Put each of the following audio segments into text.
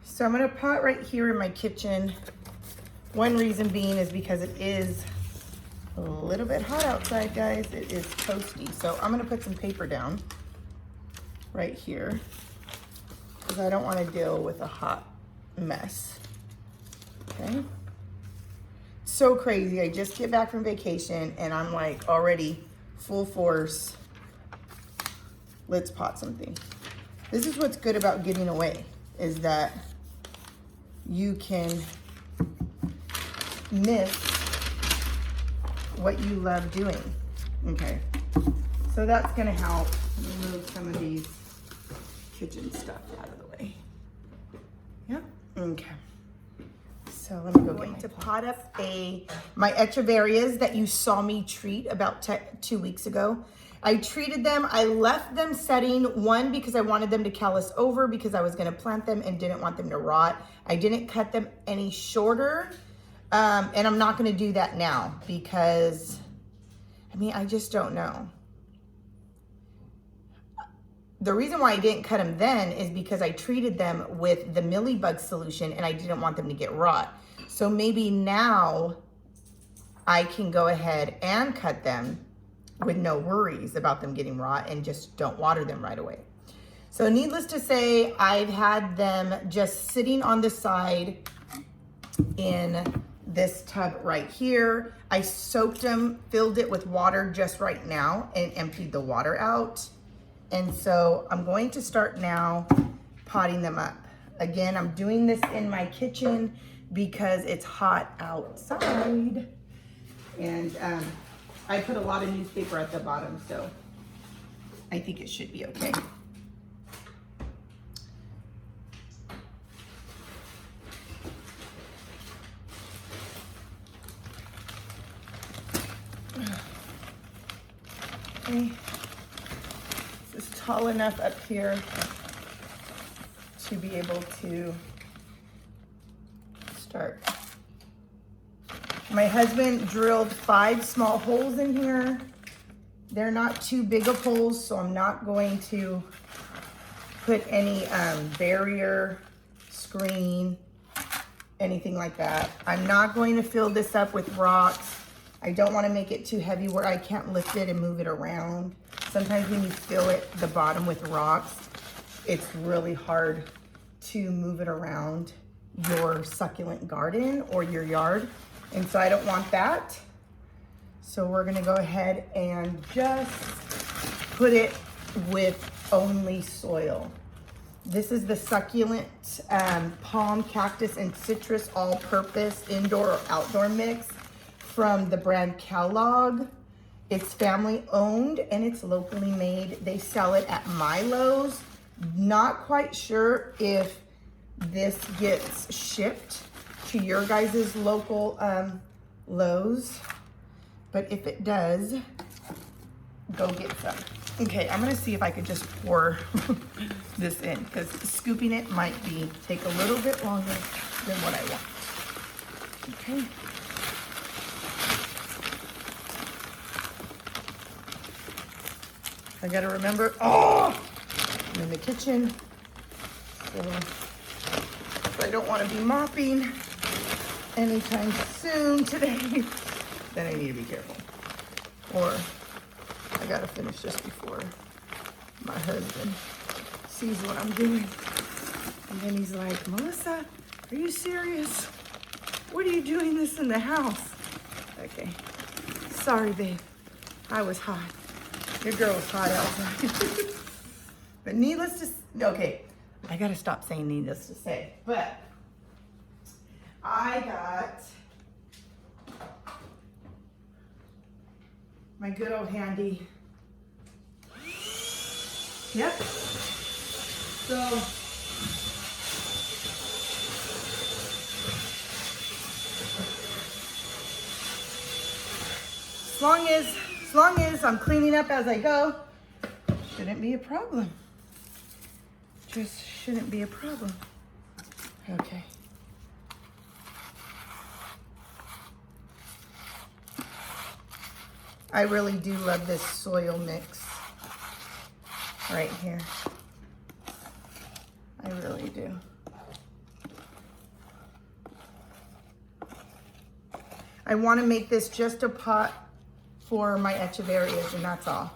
So I'm gonna pot right here in my kitchen. One reason being is because it is a little bit hot outside, guys. It is toasty. So I'm gonna put some paper down right here because I don't wanna deal with a hot mess, okay? So crazy, I just get back from vacation and I'm like already full force. Let's pot something. This is what's good about giving away, is that you can miss what you love doing. Okay, so that's gonna help move some of these kitchen stuff out of the way. Yeah, okay. So let me go get to pot up my Echeverias that you saw me treat about 2 weeks ago. I treated them, I left them setting, one, because I wanted them to callus over because I was gonna plant them and didn't want them to rot. I didn't cut them any shorter, and I'm not gonna do that now because, I mean, I just don't know. The reason why I didn't cut them then is because I treated them with the Mealybugs solution and I didn't want them to get rot. So maybe now I can go ahead and cut them with no worries about them getting rot and just don't water them right away. So needless to say, I've had them just sitting on the side in this tub right here. I soaked them, filled it with water just right now and emptied the water out. And so I'm going to start now potting them up. Again, I'm doing this in my kitchen because it's hot outside. And I put a lot of newspaper at the bottom, so I think it should be okay. Okay. This is tall enough up here to be able to start. My husband drilled 5 small holes in here. They're not too big of holes, so I'm not going to put any barrier, screen, anything like that. I'm not going to fill this up with rocks. I don't want to make it too heavy where I can't lift it and move it around. Sometimes when you fill it, the bottom with rocks, it's really hard to move it around your succulent garden or your yard. And so I don't want that. So we're gonna go ahead and just put it with only soil. This is the Succulent palm, cactus, and citrus all-purpose indoor or outdoor mix from the brand Kellogg. It's family owned and it's locally made. They sell it at Milo's. Not quite sure if this gets shipped to your guys' local Lowe's, but if it does, go get some. Okay, I'm gonna see if I could just pour this in because scooping it might take a little bit longer than what I want. Okay. I gotta remember, I'm in the kitchen, so I don't wanna be mopping anytime soon today. Then I need to be careful. Or I gotta finish this before my husband sees what I'm doing. And then he's like, Melissa, are you serious? What are you doing this in the house? Okay, sorry babe, I was hot. Your girl was hot outside. But needless to say, okay, I gotta stop saying needless to say, but I got my good old handy. Yep. So as long as I'm cleaning up as I go, shouldn't be a problem. Just shouldn't be a problem. Okay. I really do love this soil mix right here. I really do. I want to make this just a pot for my Echeverias, and that's all.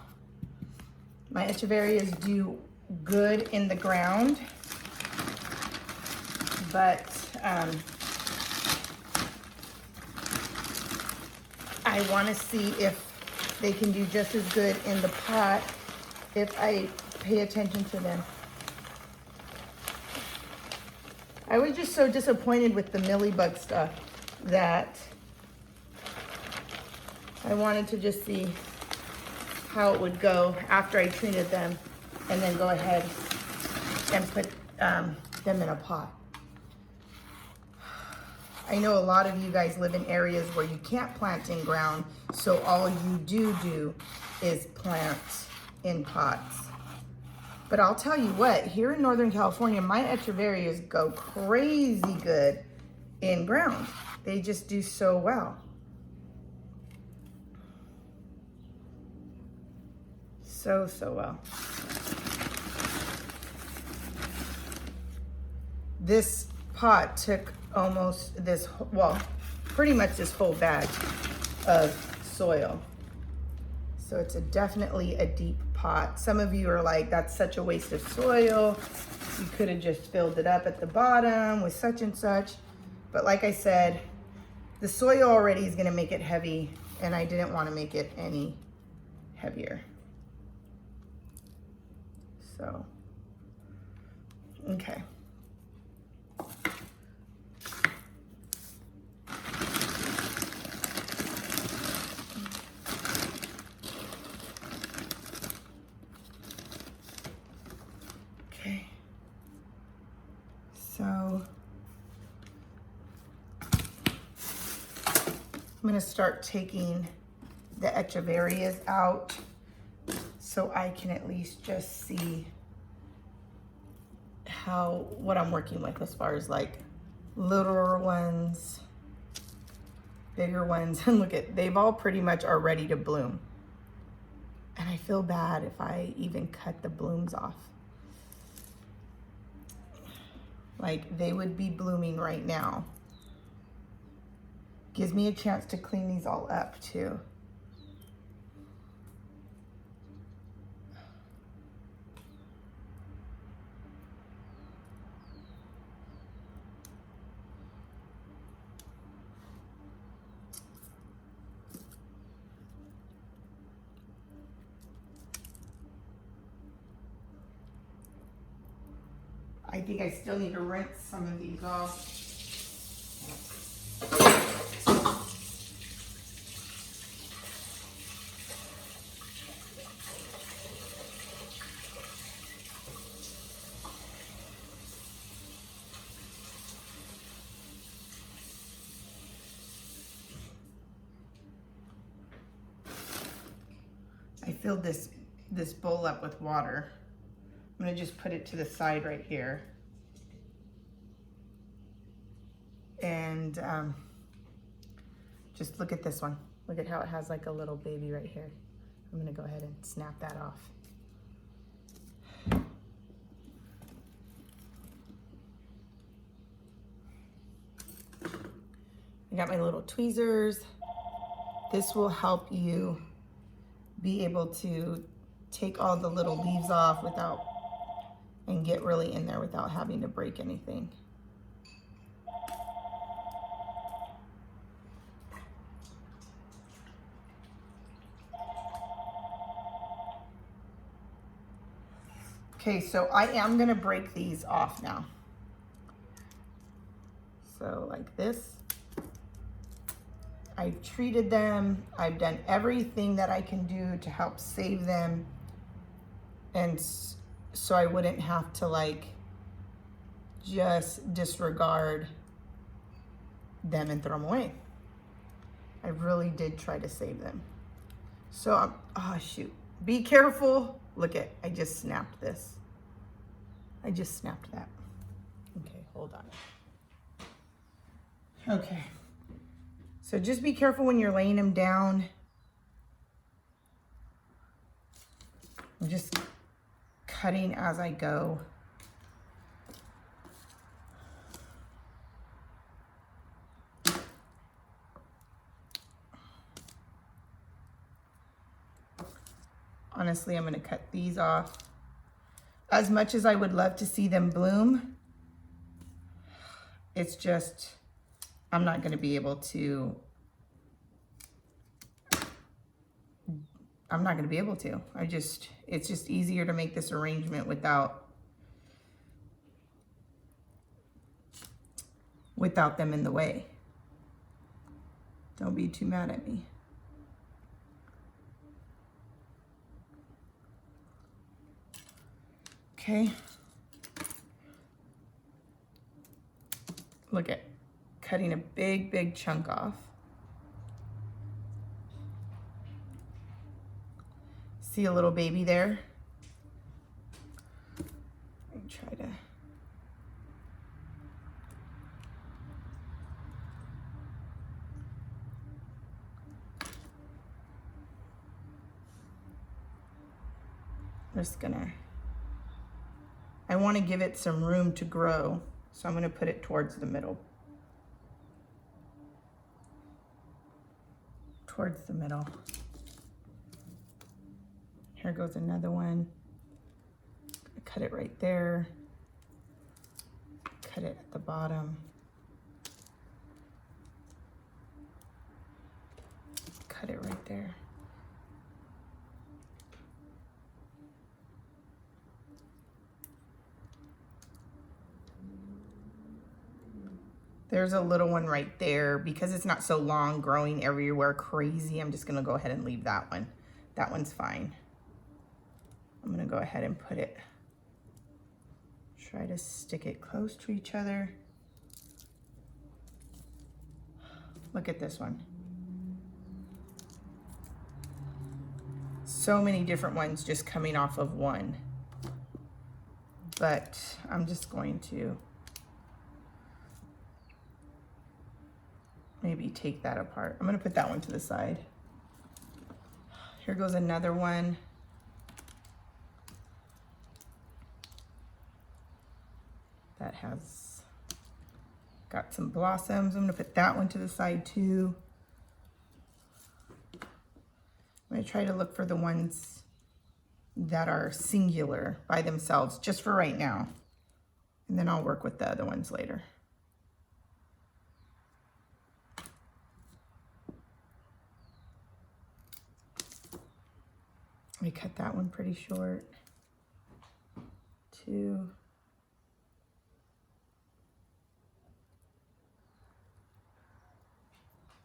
My Echeverias do good in the ground, but I want to see if they can do just as good in the pot if I pay attention to them. I was just so disappointed with the Mealybug stuff that I wanted to just see how it would go after I treated them and then go ahead and put them in a pot. I know a lot of you guys live in areas where you can't plant in ground, so all you do is plant in pots. But I'll tell you what, here in Northern California, my Echeverias go crazy good in ground. They just do so well. So well. This pot took almost this, well, pretty much this whole bag of soil. So it's definitely a deep pot. Some of you are like, that's such a waste of soil. You could have just filled it up at the bottom with such and such. But like I said, the soil already is gonna make it heavy, and I didn't want to make it any heavier. So, okay. Okay. So, I'm gonna start taking the Echeverias out so I can at least just see what I'm working with as far as like littler ones, bigger ones, and look at, they've all pretty much are ready to bloom. And I feel bad if I even cut the blooms off. Like they would be blooming right now. Gives me a chance to clean these all up too. I think I still need to rinse some of these off. I filled this bowl up with water. I'm gonna just put it to the side right here. And just look at this one. Look at how it has like a little baby right here. I'm gonna go ahead and snap that off. I got my little tweezers. This will help you be able to take all the little leaves off and get really in there without having to break anything. Okay, so I am gonna break these off now. So like this. I've treated them. I've done everything that I can do to help save them. And so I wouldn't have to like just disregard them and throw them away. I really did try to save them. So oh shoot, be careful. Look at, I just snapped this. I just snapped that. Okay, hold on. Okay. So just be careful when you're laying them down. I'm just cutting as I go. Honestly, I'm gonna cut these off. As much as I would love to see them bloom, it's just, I'm not gonna be able to, it's just easier to make this arrangement without them in the way. Don't be too mad at me. Okay. Look at cutting a big chunk off. See a little baby there? Let me try to. Just gonna, I want to give it some room to grow, so I'm going to put it towards the middle. Towards the middle. Here goes another one. Cut it right there. Cut it at the bottom. Cut it right there. There's a little one right there. Because it's not so long growing everywhere crazy, I'm just gonna go ahead and leave that one. That one's fine. I'm gonna go ahead and put it, try to stick it close to each other. Look at this one. So many different ones just coming off of one. But I'm just going to maybe take that apart. I'm gonna put that one to the side. Here goes another one. That has got some blossoms. I'm gonna put that one to the side too. I'm gonna try to look for the ones that are singular by themselves just for right now. And then I'll work with the other ones later. We cut that one pretty short. Two.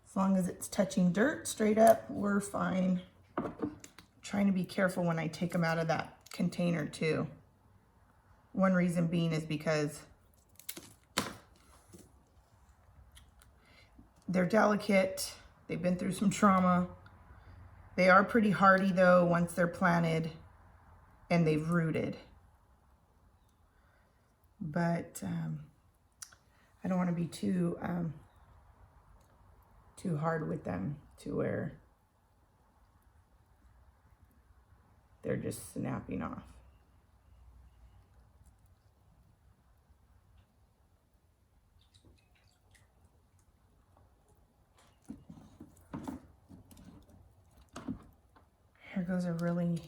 As long as it's touching dirt straight up, we're fine. I'm trying to be careful when I take them out of that container too. One reason being is because they're delicate. They've been through some trauma. They are pretty hardy though once they're planted and they've rooted. But I don't want to be too hard with them to where they're just snapping off. Here goes a really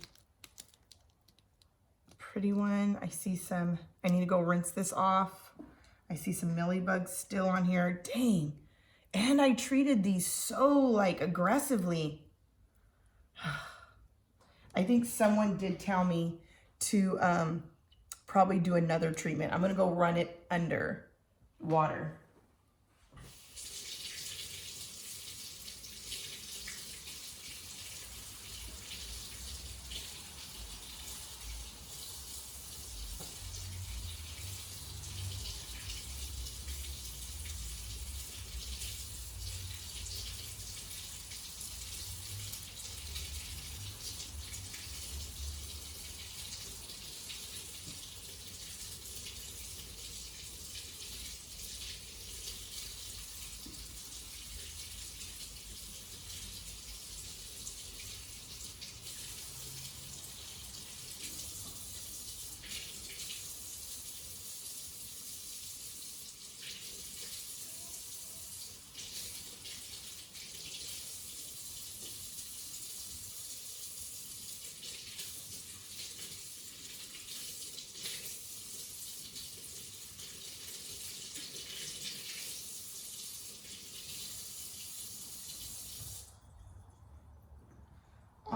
pretty one. I see some, I need to go rinse this off. I see some mealybugs still on here. Dang. And I treated these so like aggressively. I think someone did tell me to probably do another treatment. I'm gonna go run it under water.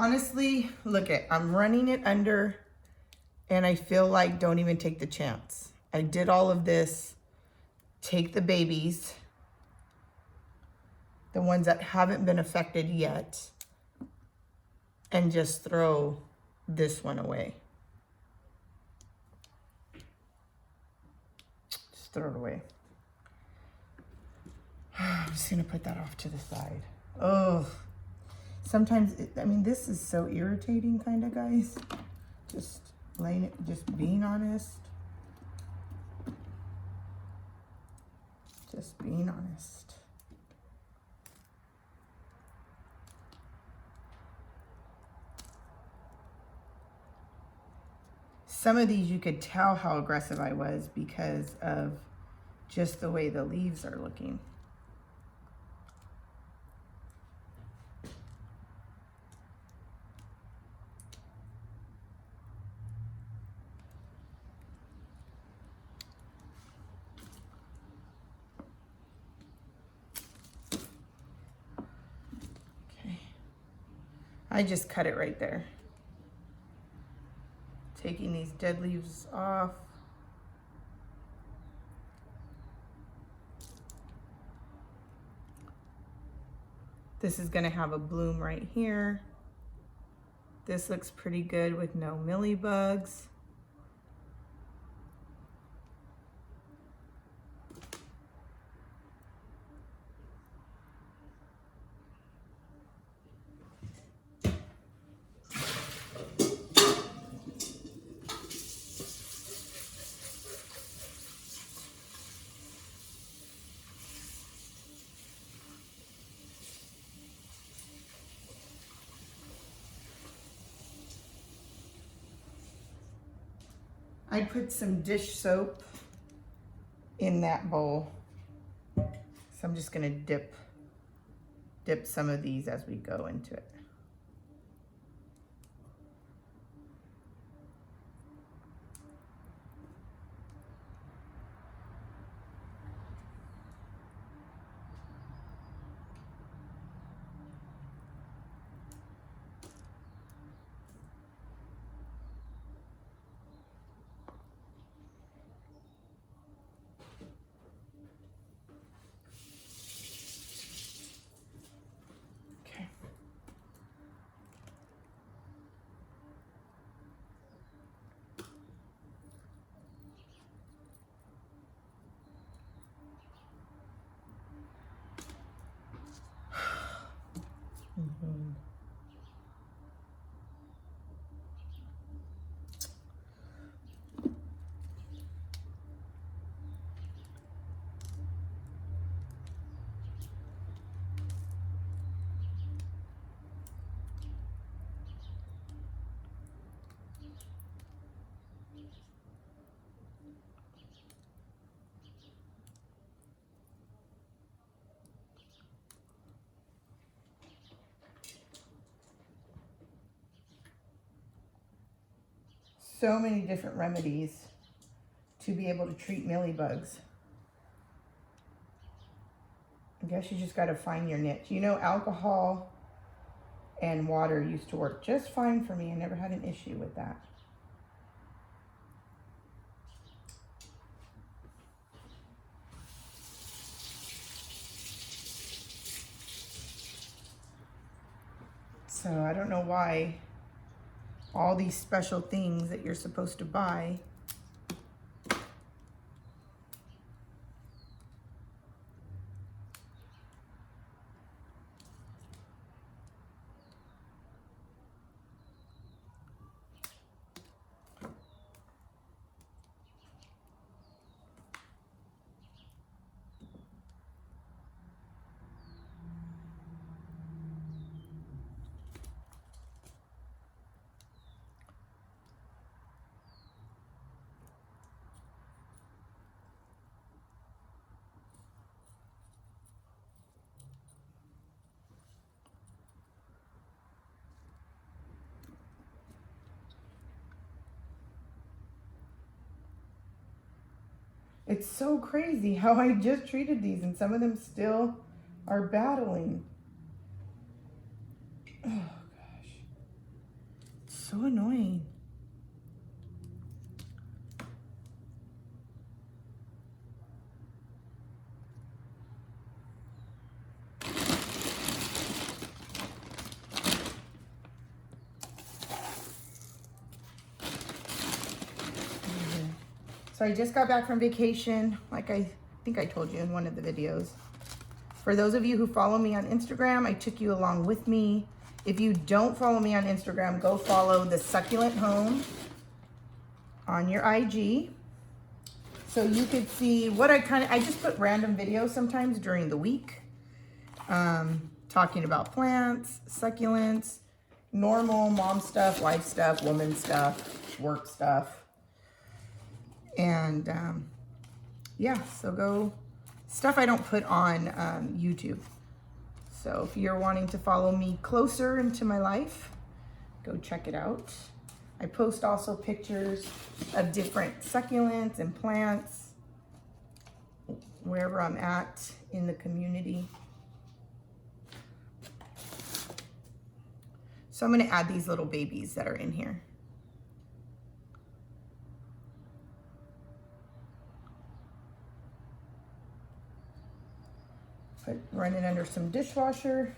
honestly, look at, I'm running it under and I feel like don't even take the chance. I did all of this, take the babies, the ones that haven't been affected yet, and just throw this one away. Just throw it away. I'm just gonna put that off to the side. Oh, sometimes, I mean, this is so irritating kind of, guys. Just laying it, just being honest. Just being honest. Some of these you could tell how aggressive I was because of just the way the leaves are looking. I just cut it right there. Taking these dead leaves off. This is gonna have a bloom right here. This looks pretty good with no mealybugs. I put some dish soap in that bowl. So I'm just gonna dip some of these as we go into it. Mm-hmm. So many different remedies to be able to treat mealybugs. I guess you just got to find your niche. You know, alcohol and water used to work just fine for me. I never had an issue with that. So I don't know why all these special things that you're supposed to buy It's so crazy how I just treated these and some of them still are battling. Oh gosh. So annoying. So I just got back from vacation, like I think I told you in one of the videos. For those of you who follow me on Instagram, I took you along with me. If you don't follow me on Instagram, go follow The Succulent Home on your IG. So you could see what I just put random videos sometimes during the week. Talking about plants, succulents, normal mom stuff, life stuff, woman stuff, work stuff. And yeah, so go, stuff I don't put on YouTube. So if you're wanting to follow me closer into my life, go check it out. I post also pictures of different succulents and plants wherever I'm at in the community. So I'm going to add these little babies that are in here. Run it under some dish soap.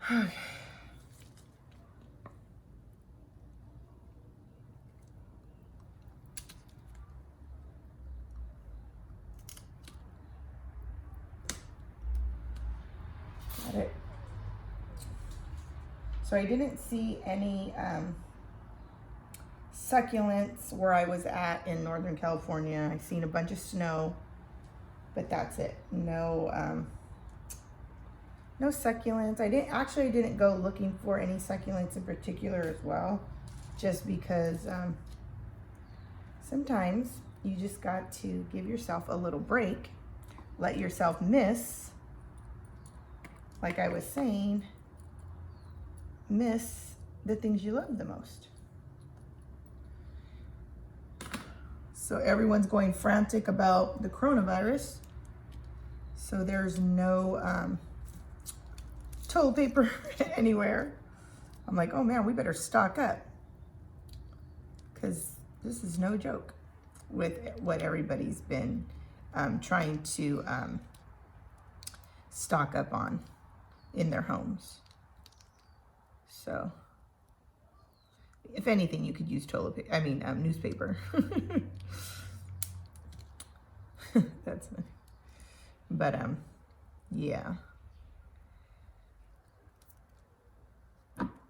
Okay. Got it. So I didn't see any succulents where I was at in Northern California. I've seen a bunch of snow, but that's it. No, no succulents. I didn't go looking for any succulents in particular as well, just because sometimes you just got to give yourself a little break, let yourself miss, like I was saying, miss the things you love the most. So everyone's going frantic about the coronavirus. So there's no toilet paper anywhere. I'm like, oh man, we better stock up, because this is no joke with what everybody's been trying to stock up on in their homes. So if anything, you could use newspaper. That's funny. But yeah.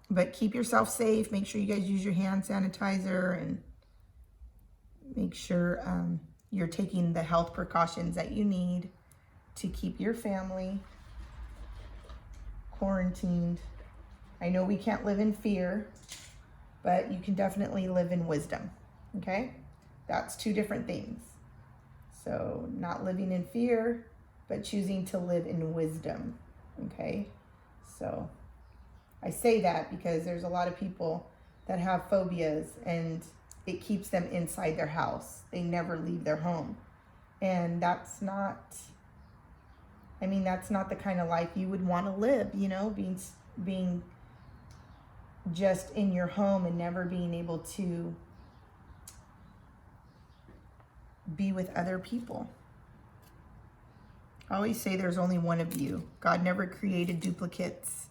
But keep yourself safe. Make sure you guys use your hand sanitizer, and make sure you're taking the health precautions that you need to keep your family quarantined. I know we can't live in fear, but you can definitely live in wisdom, okay? That's two different things. So not living in fear, but choosing to live in wisdom, okay? So I say that because there's a lot of people that have phobias and it keeps them inside their house. They never leave their home. And that's not the kind of life you would want to live, you know, being just in your home and never being able to be with other people. I always say there's only one of you. God never created duplicates.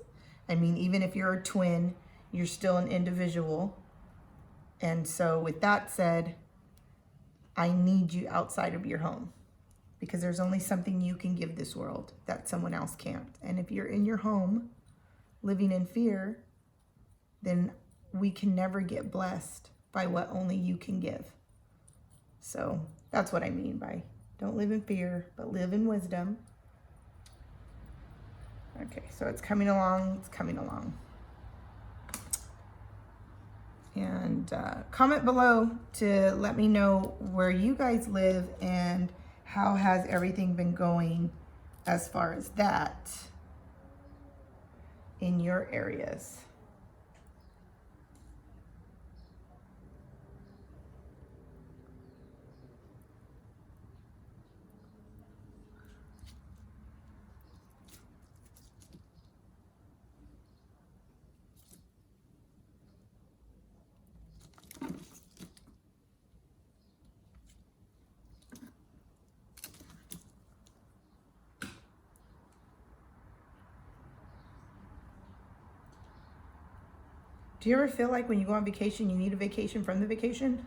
I mean, even if you're a twin, you're still an individual. And so with that said, I need you outside of your home, because there's only something you can give this world that someone else can't. And if you're in your home living in fear, then we can never get blessed by what only you can give. So that's what I mean by don't live in fear, but live in wisdom. Okay, so it's coming along, it's coming along. And comment below to let me know where you guys live and how has everything been going as far as that in your areas. Do you ever feel like when you go on vacation, you need a vacation from the vacation?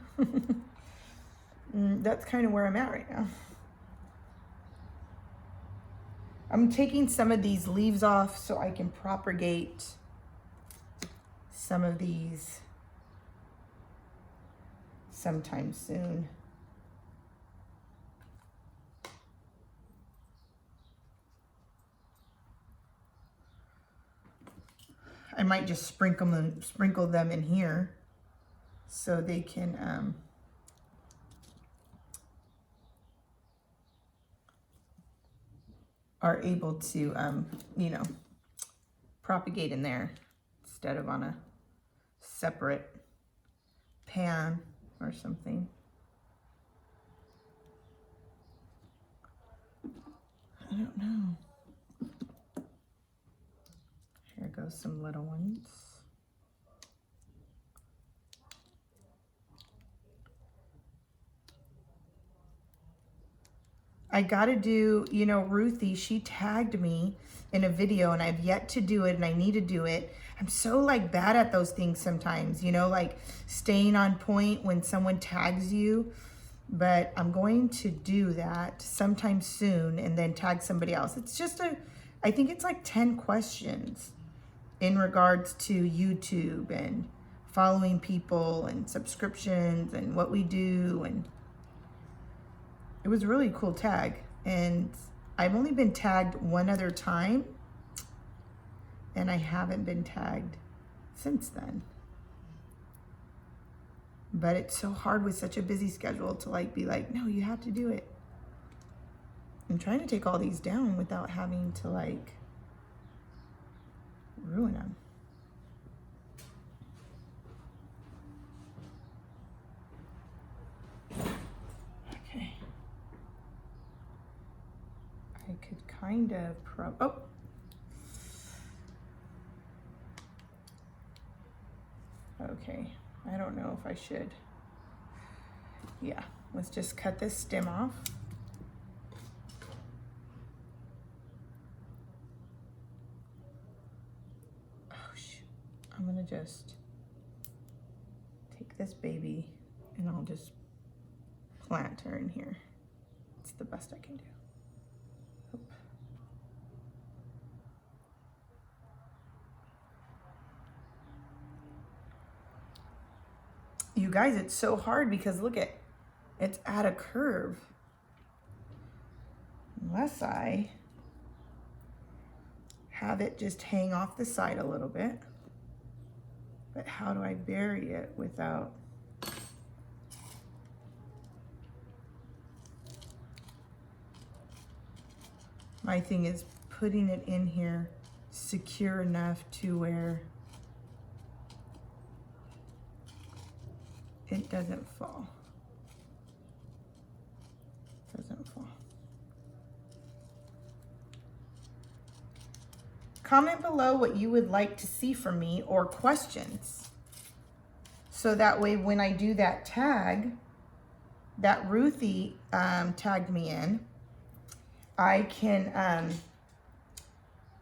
That's kind of where I'm at right now. I'm taking some of these leaves off so I can propagate some of these sometime soon. I might just sprinkle them in here so they can are able to you know, propagate in there instead of on a separate pan or something. I don't know. Here goes some little ones. I gotta do, you know, Ruthie, she tagged me in a video and I've yet to do it and I need to do it. I'm so like bad at those things sometimes, you know, like staying on point when someone tags you. But I'm going to do that sometime soon and then tag somebody else. It's just I think it's like 10 questions in regards to YouTube and following people and subscriptions and what we do. And it was a really cool tag. And I've only been tagged one other time and I haven't been tagged since then. But it's so hard with such a busy schedule to like be like, no, you have to do it. I'm trying to take all these down without having to like ruin them. Okay. I could kind of oh. Okay, I don't know if I should. Yeah, let's just cut this stem off. I'm gonna just take this baby and I'll just plant her in here. It's the best I can do. Oop. You guys, it's so hard because look at, it's at a curve. Unless I have it just hang off the side a little bit. But how do I bury it without? My thing is putting it in here secure enough to where it doesn't fall. Doesn't fall. Comment below what you would like to see from me or questions. So that way when I do that tag, that Ruthie tagged me in, I can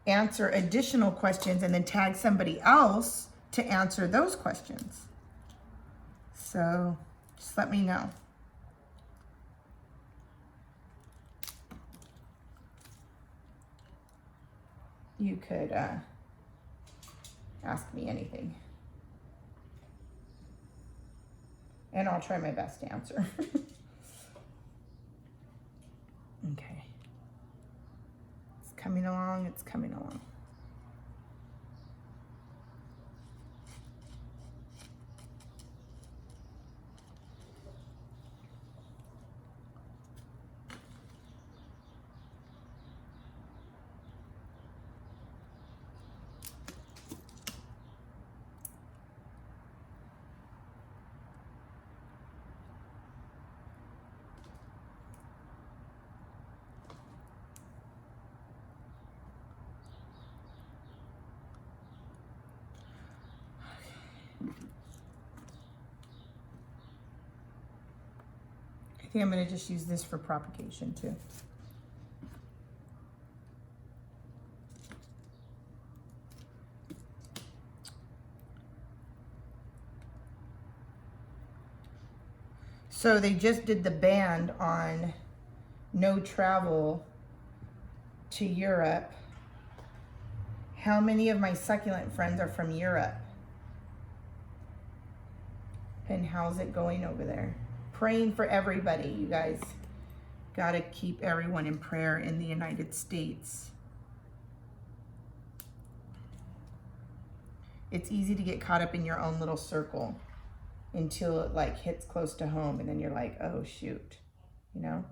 answer additional questions and then tag somebody else to answer those questions. So just let me know. You could ask me anything. And I'll try my best to answer. Okay. It's coming along, it's coming along. think I'm gonna just use this for propagation too. So they just did the ban on no travel to Europe. How many of my succulent friends are from Europe? And how's it going over there? Praying for everybody, you guys. Gotta keep everyone in prayer in the United States. It's easy to get caught up in your own little circle until it like hits close to home, and then you're like, oh shoot, you know?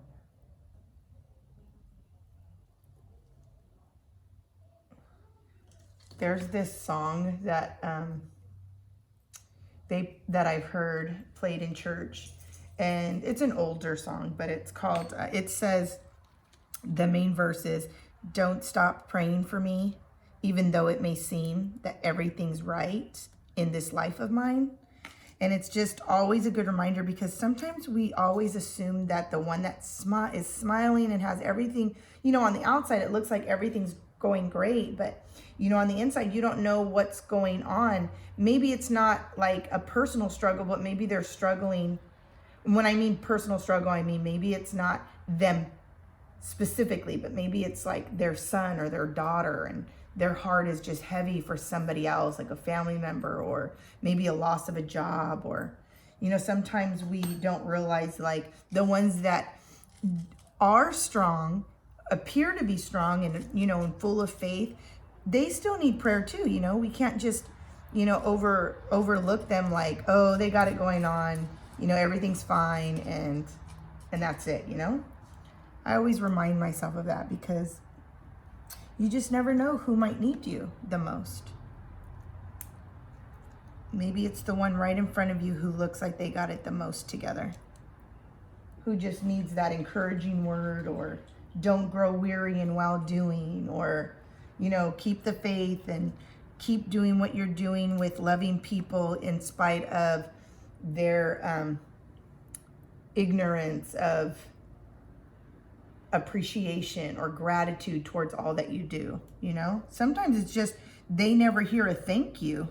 There's this song that that I've heard played in church, and it's an older song, but it's called, it says, the main verse is, don't stop praying for me, even though it may seem that everything's right in this life of mine. And it's just always a good reminder, because sometimes we always assume that the one that is smiling and has everything, you know, on the outside, it looks like everything's going great, but you know, on the inside, you don't know what's going on. Maybe it's not like a personal struggle, but maybe they're struggling. When I mean personal struggle, I mean maybe it's not them specifically, but maybe it's like their son or their daughter, and their heart is just heavy for somebody else, like a family member, or maybe a loss of a job, or, you know, sometimes we don't realize, like, the ones that are strong, appear to be strong and, you know, and full of faith, they still need prayer too. You know, we can't just, you know, overlook them like, oh, they got it going on, you know, everything's fine, and that's it, you know. I always remind myself of that, because you just never know who might need you the most. Maybe it's the one right in front of you who looks like they got it the most together, who just needs that encouraging word, or don't grow weary in well doing, or, you know, keep the faith and keep doing what you're doing with loving people in spite of their ignorance of appreciation or gratitude towards all that you do. You know, sometimes it's just they never hear a thank you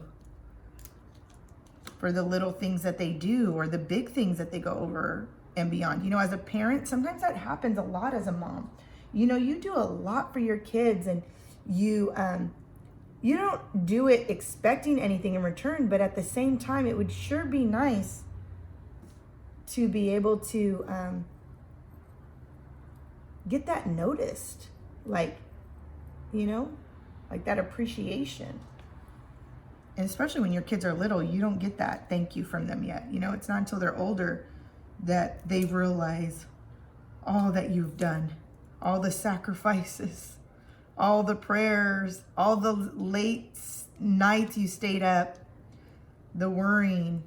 for the little things that they do, or the big things that they go over and beyond. You know, as a parent, sometimes that happens a lot. As a mom, you know, you do a lot for your kids, and you don't do it expecting anything in return, but at the same time, it would sure be nice to be able to get that noticed, like, you know, like that appreciation. And especially when your kids are little, you don't get that thank you from them yet. You know, it's not until they're older that they realize all that you've done, all the sacrifices, all the prayers, all the late nights you stayed up, the worrying.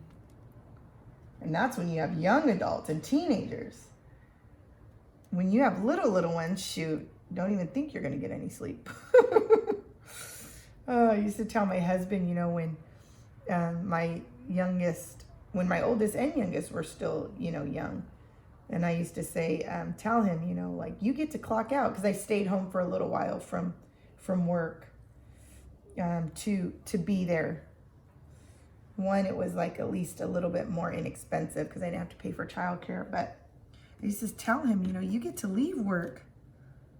And that's when you have young adults and teenagers. When you have little ones, shoot, don't even think you're going to get any sleep. I used to tell my husband, you know, when my oldest and youngest were still, you know, young. And I used to say, tell him, you know, like, you get to clock out, because I stayed home for a little while from work to be there. One, it was like at least a little bit more inexpensive because I didn't have to pay for childcare. But I used to tell him, you know, you get to leave work.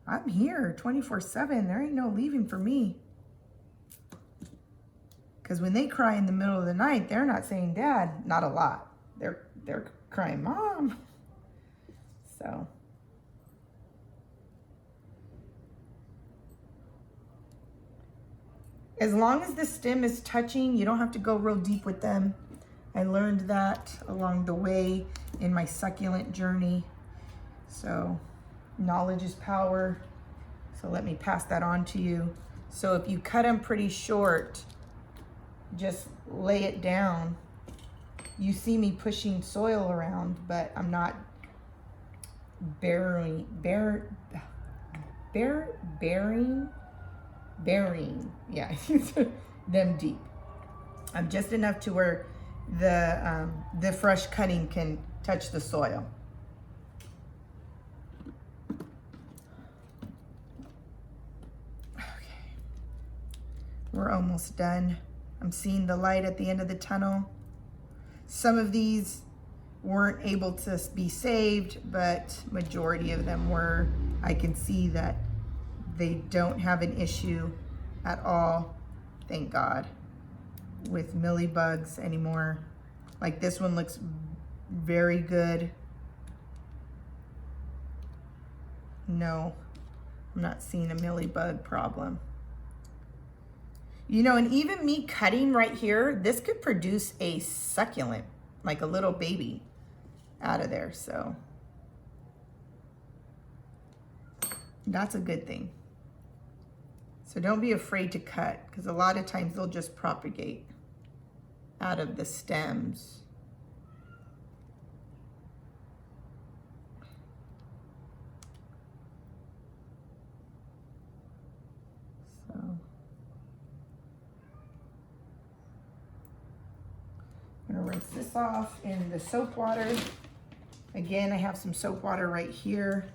I'm here 24/7. There ain't no leaving for me. Because when they cry in the middle of the night, they're not saying dad, not a lot. They're crying mom. So as long as the stem is touching, you don't have to go real deep with them. I learned that along the way in my succulent journey. So knowledge is power. So let me pass that on to you. So if you cut them pretty short, just lay it down. You see me pushing soil around, but I'm not burying, yeah, them deep. I'm just enough to where the fresh cutting can touch the soil. We're almost done. I'm seeing the light at the end of the tunnel. Some of these weren't able to be saved, but majority of them were. I can see that they don't have an issue at all, thank God, with mealybugs anymore. Like this one looks very good. No, I'm not seeing a mealybug problem. You know, and even me cutting right here, this could produce a succulent, like a little baby out of there, so that's a good thing. So don't be afraid to cut, because a lot of times they'll just propagate out of the stems. So I'm gonna rinse this off in the soap water. Again, I have some soap water right here.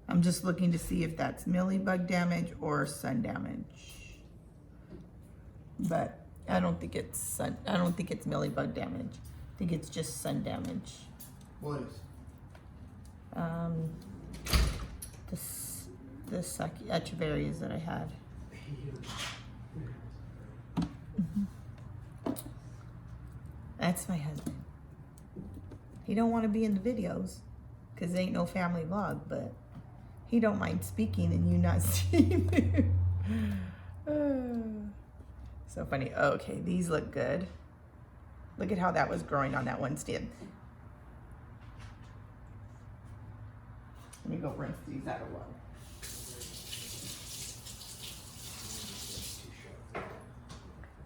I'm just looking to see if that's mealybug damage or sun damage. But I don't think it's mealybug damage. I think it's just sun damage. What is? The Echeverias that I had. That's my husband. He don't want to be in the videos because it ain't no family vlog, but he don't mind speaking and you not seeing him. So funny. Oh, okay, these look good. Look at how that was growing on that one stem. Let me go rinse these out of water.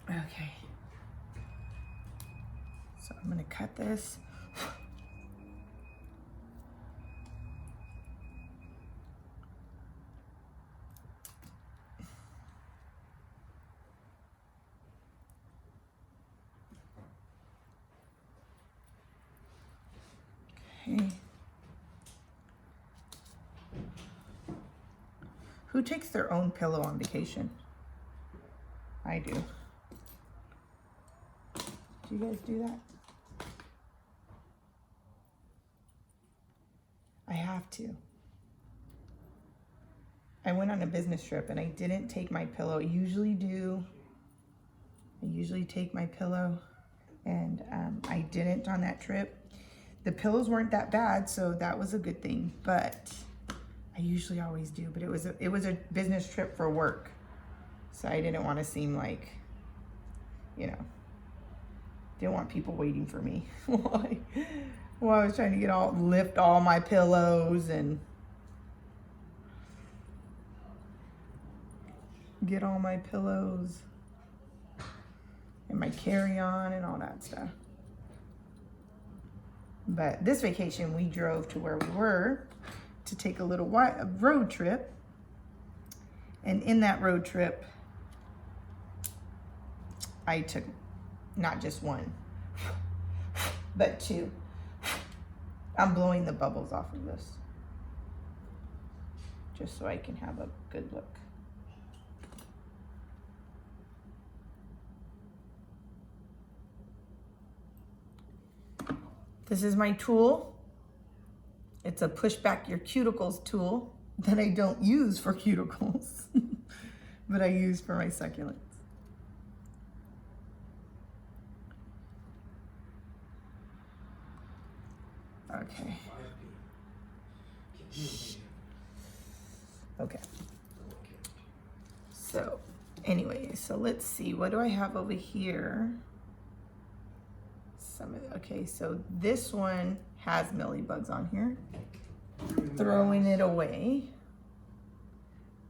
Okay. So I'm gonna cut this. Okay. Who takes their own pillow on vacation? I do. Do you guys do that? I have to. I went on a business trip and I didn't take my pillow. I usually do. I usually take my pillow, and I didn't on that trip. The pillows weren't that bad, so that was a good thing, but I usually always do. But it was a business trip for work, so I didn't want to seem like, you know, didn't want people waiting for me while I was trying to lift all my pillows and get all my pillows and my carry-on and all that stuff. But this vacation, we drove to where we were to take a little road trip. And in that road trip, I took not just one, but two. I'm blowing the bubbles off of this just so I can have a good look. This is my tool. It's a push back your cuticles tool that I don't use for cuticles, but I use for my succulents. Okay. Okay. So anyway, so let's see, what do I have over here? Okay, so this one has mealybugs on here. Throwing it away.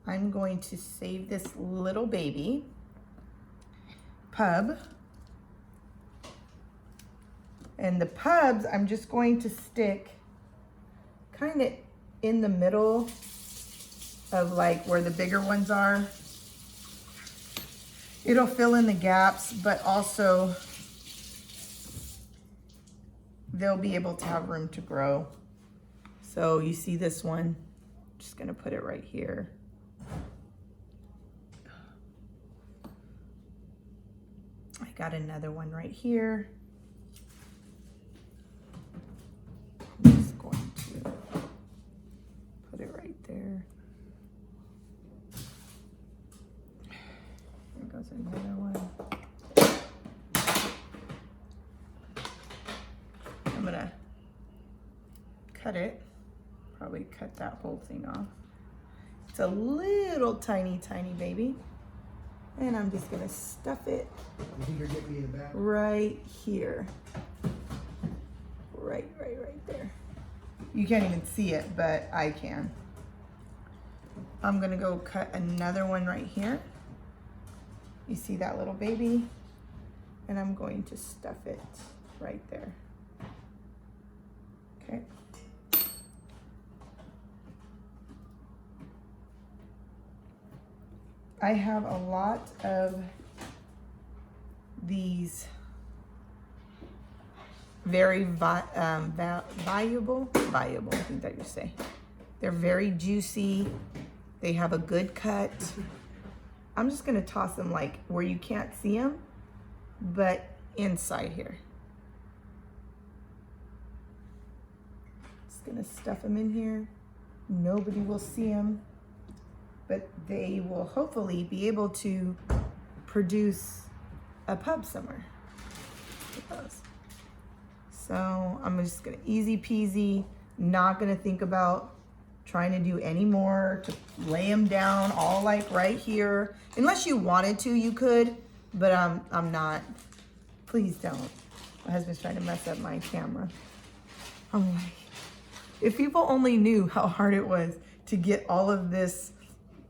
I'm going to save this little baby pub. And the pubs, I'm just going to stick kind of in the middle of like where the bigger ones are. It'll fill in the gaps, but also they'll be able to have room to grow. So you see this one, I'm just gonna put it right here. I got another one right here. I'm just going to put it right there. There goes another one. I'm gonna cut it, probably cut that whole thing off. It's a little tiny, tiny baby. And I'm just gonna stuff it right here. Right there. You can't even see it, but I can. I'm gonna go cut another one right here. You see that little baby? And I'm going to stuff it right there. Okay. I have a lot of these very valuable, I think that you say. They're very juicy. They have a good cut. I'm just gonna toss them like where you can't see them, but inside here. Just gonna stuff them in here. Nobody will see them, but they will hopefully be able to produce a pub somewhere with those. So I'm just gonna easy peasy, not gonna think about trying to do any more to lay them down all like right here. Unless you wanted to, you could, but I'm not. Please don't. My husband's trying to mess up my camera. I'm like, if people only knew how hard it was to get all of this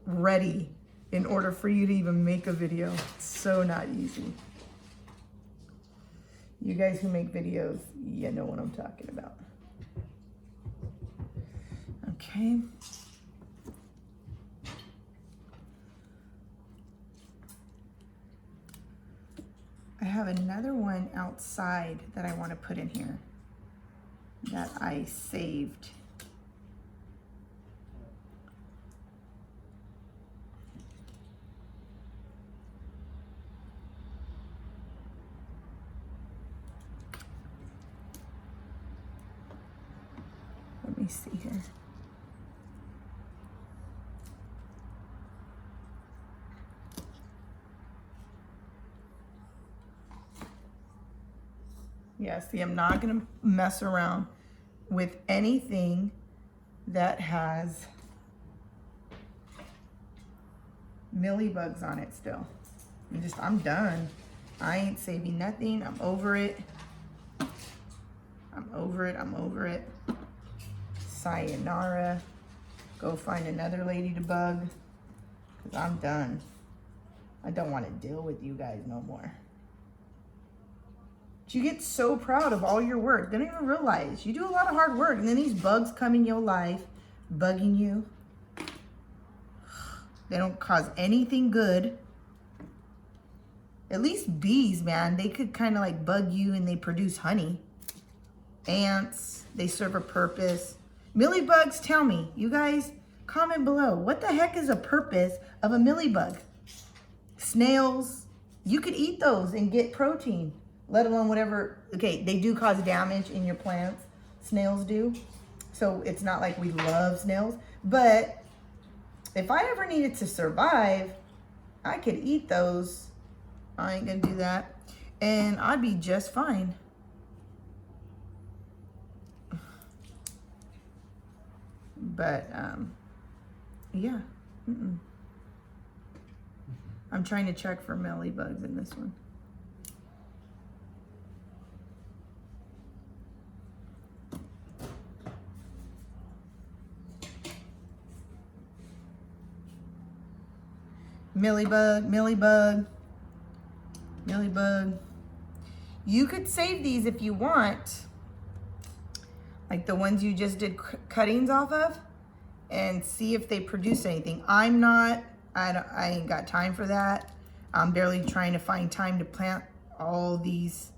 ready in order for you to even make a video. It's so not easy. You guys who make videos, you know what I'm talking about. Okay. I have another one outside that I want to put in here that I saved. Let me see here. Yeah, see, I'm not gonna mess around with anything that has Mealybugs on it still. I'm done. I ain't saving nothing. I'm over it. I'm over it. Sayonara. Go find another lady to bug, because I'm done. I don't want to deal with you guys no more. You get so proud of all your work. They don't even realize you do a lot of hard work, and then these bugs come in your life, bugging you. They don't cause anything good. At least bees, man, they could kind of like bug you and they produce honey. Ants, they serve a purpose. Mealybugs, tell me, you guys, comment below. What the heck is a purpose of a mealybug? Snails, you could eat those and get protein. Let alone whatever. Okay, they do cause damage in your plants. Snails do. So it's not like we love snails. But if I ever needed to survive, I could eat those. I ain't gonna do that. And I'd be just fine. But, yeah. I'm trying to check for mealybugs in this one. Mealybug. You could save these if you want, like the ones you just did cuttings off of, and see if they produce anything. I ain't got time for that. I'm barely trying to find time to plant all these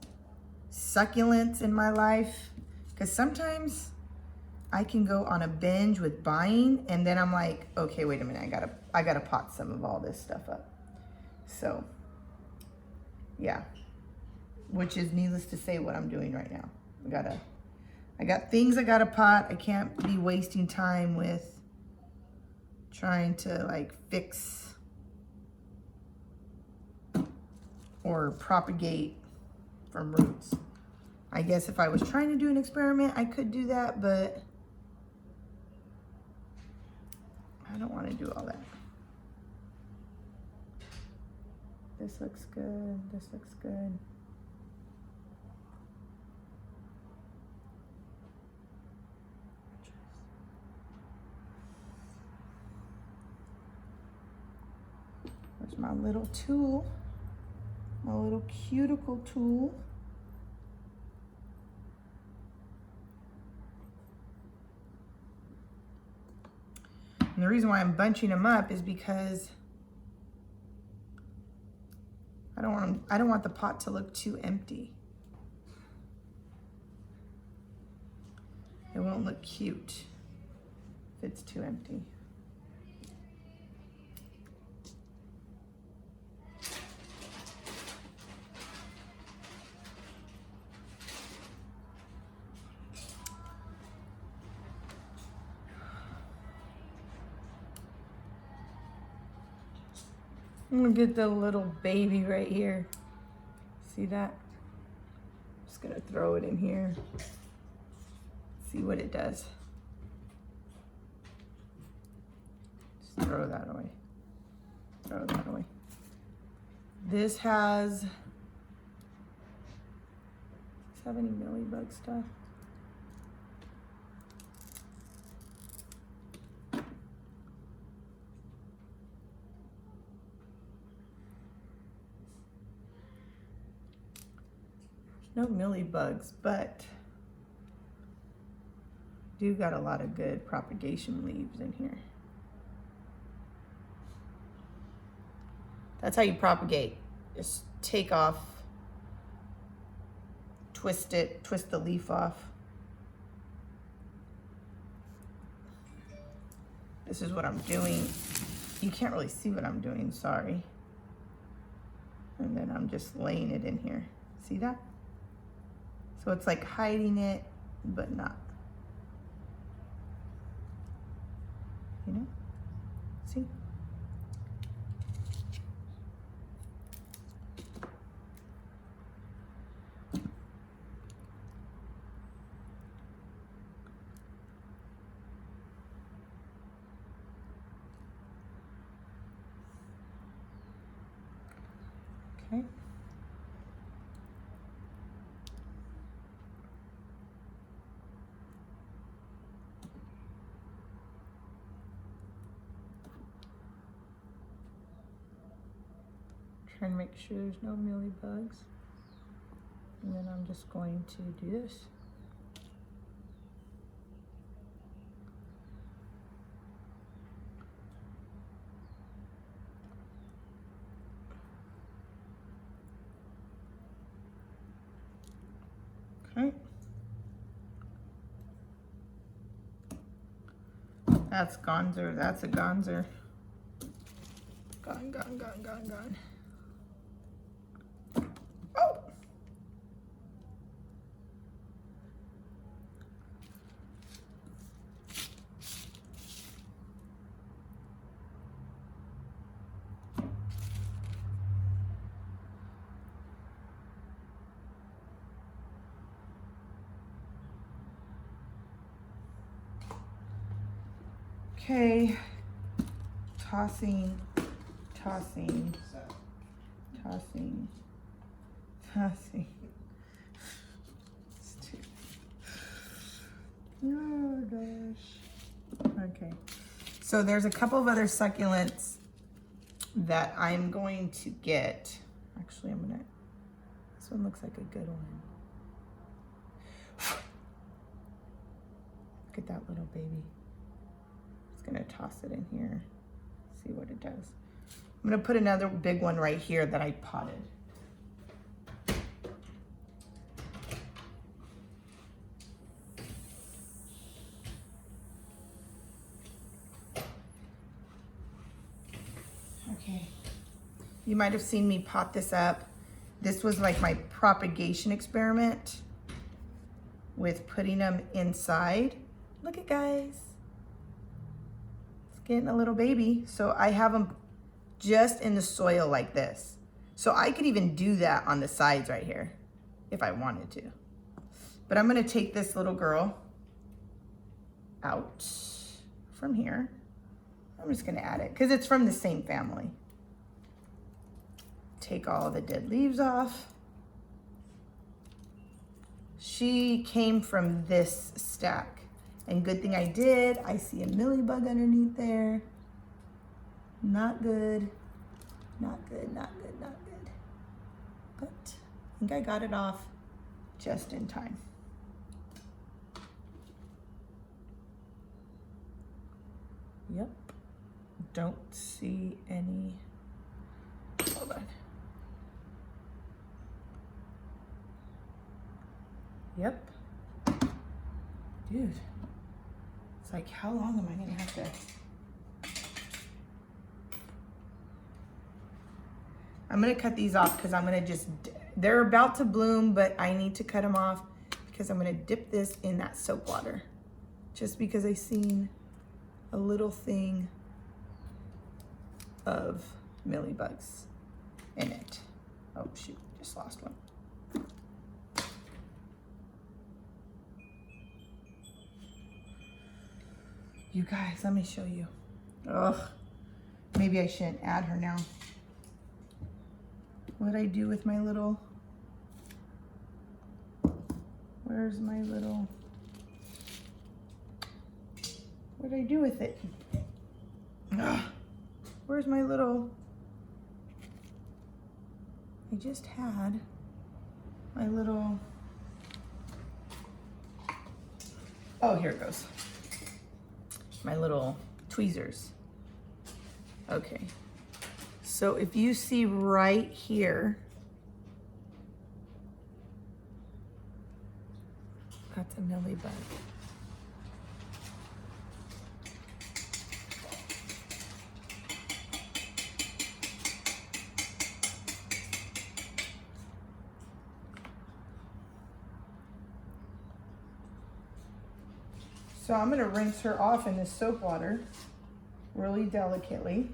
succulents in my life, because sometimes I can go on a binge with buying, and then I'm like, okay, wait a minute, I gotta pot some of all this stuff up. So, yeah, which is needless to say what I'm doing right now. I got things I gotta pot. I can't be wasting time with trying to like fix or propagate from roots. I guess if I was trying to do an experiment, I could do that, but I don't want to do all that. This looks good. This looks good. There's my little tool, my little cuticle tool. And the reason why I'm bunching them up is because I don't want the pot to look too empty. It won't look cute if it's too empty. I'm gonna get the little baby right here. See that? Just gonna throw it in here. See what it does. Just throw that away. Throw that away. This has, does this have any Mealybug stuff? No Mealybugs, but do got a lot of good propagation leaves in here. That's how you propagate. Just take off, twist it, twist the leaf off. This is what I'm doing. You can't really see what I'm doing, sorry. And then I'm just laying it in here. See that? So it's like hiding it, but not. You know? See? Okay. Trying to make sure there's no Mealybugs. And then I'm just going to do this. Okay. That's gonzer. That's a gonzer. Gone, gone, gone, gone, gone. Oh! Okay, tossing, tossing, tossing, tossing. Oh gosh. Okay, so there's a couple of other succulents that I'm going to get. Actually, I'm gonna This one looks like a good one. Look at that little baby. Just gonna toss it in here, see what it does. I'm gonna put another big one right here that I potted. Okay, you might have seen me pot this up. This was like my propagation experiment with putting them inside. Look at guys, it's getting a little baby. So I have them just in the soil like this. So I could even do that on the sides right here if I wanted to. But I'm gonna take this little girl out from here. I'm just gonna add it because it's from the same family. Take all the dead leaves off. She came from this stack. And good thing I did. I see a mealybug underneath there. Not good, not good, not good, not good. But I think I got it off just in time. Yep, don't see any, hold on. Yep, dude, it's like, how long am I gonna have to? I'm gonna cut these off because I'm gonna just, they're about to bloom, but I need to cut them off because I'm gonna dip this in that soap water. Just because I seen a little thing of mealybugs in it. Oh shoot, just lost one. You guys, let me show you. Ugh, maybe I shouldn't add her now. What'd I do with my little, where's my little, what'd I do with it? Ugh. Where's my little, I just had my little, oh, here it goes. My little tweezers. Okay. So if you see right here, that's a mealybug. So I'm gonna rinse her off in this soap water really delicately.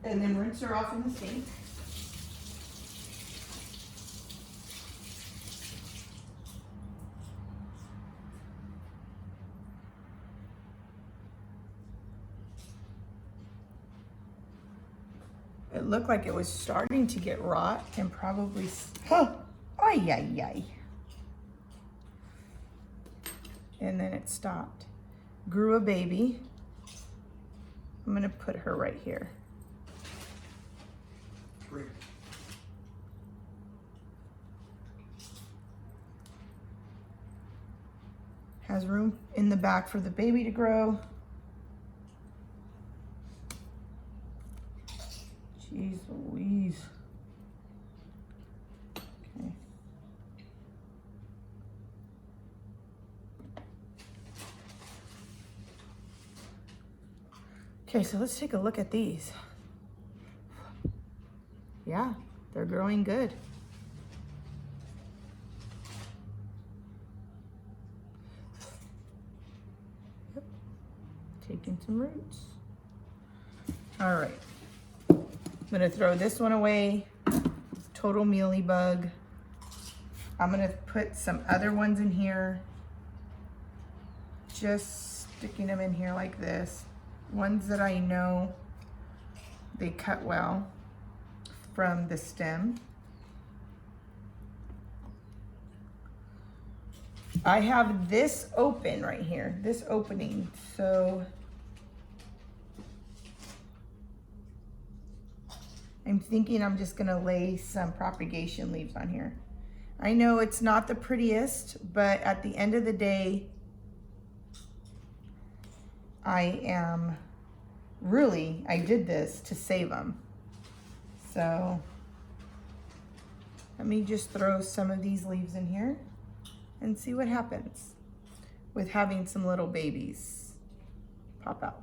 And then rinse her off in the sink. It looked like it was starting to get rot and probably, oh, ay, ay, ay. And then it stopped. Grew a baby. I'm gonna put her right here. Great. Has room in the back for the baby to grow. Jeez Louise. Okay. Okay, so let's take a look at these. Yeah, they're growing good. Yep. Taking some roots. All right. I'm gonna throw this one away. Total mealybug. I'm gonna put some other ones in here. Just sticking them in here like this. Ones that I know they cut well from the stem. I have this open right here, this opening, so, I'm thinking I'm just gonna lay some propagation leaves on here. I know it's not the prettiest, but at the end of the day, I did this to save them. So let me just throw some of these leaves in here and see what happens with having some little babies pop out.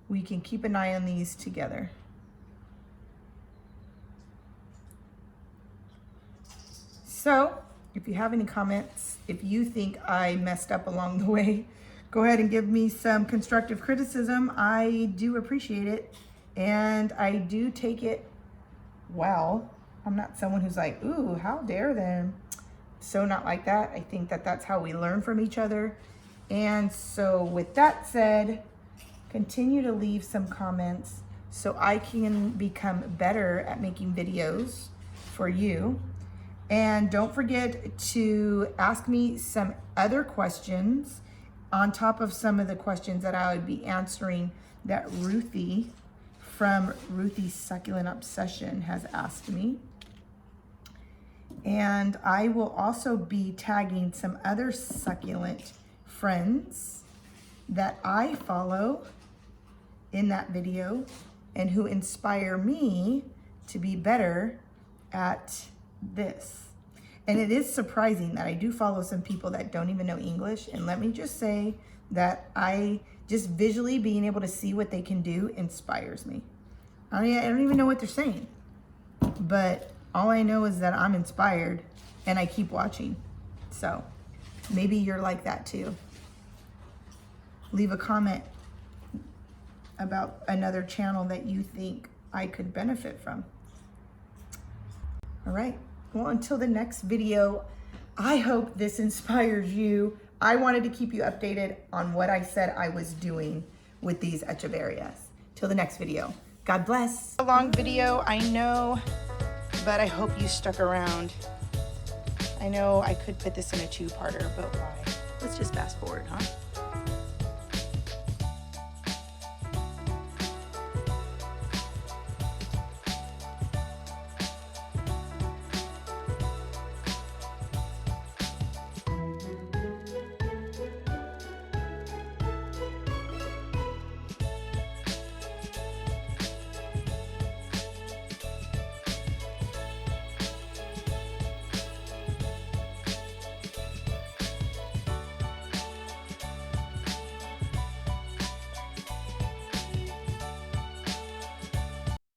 We can keep an eye on these together. So, if you have any comments, if you think I messed up along the way, go ahead and give me some constructive criticism. I do appreciate it, and I do take it well. I'm not someone who's like, ooh, how dare them. So not like that. I think that that's how we learn from each other. And so with that said, continue to leave some comments so I can become better at making videos for you. And don't forget to ask me some other questions on top of some of the questions that I would be answering that Ruthie from Ruthie's Succulent Obsession has asked me. And I will also be tagging some other succulent friends that I follow in that video and who inspire me to be better at this. And it is surprising that I do follow some people that don't even know English. And let me just say that I just visually being able to see what they can do inspires me. I mean, I don't even know what they're saying, but all I know is that I'm inspired and I keep watching. So maybe you're like that too. Leave a comment about another channel that you think I could benefit from. All right. Well, until the next video, I hope this inspires you. I wanted to keep you updated on what I said I was doing with these Echeverias. Till the next video. God bless. A long video, I know, but I hope you stuck around. I know I could put this in a two-parter, but why? Let's just fast forward, huh?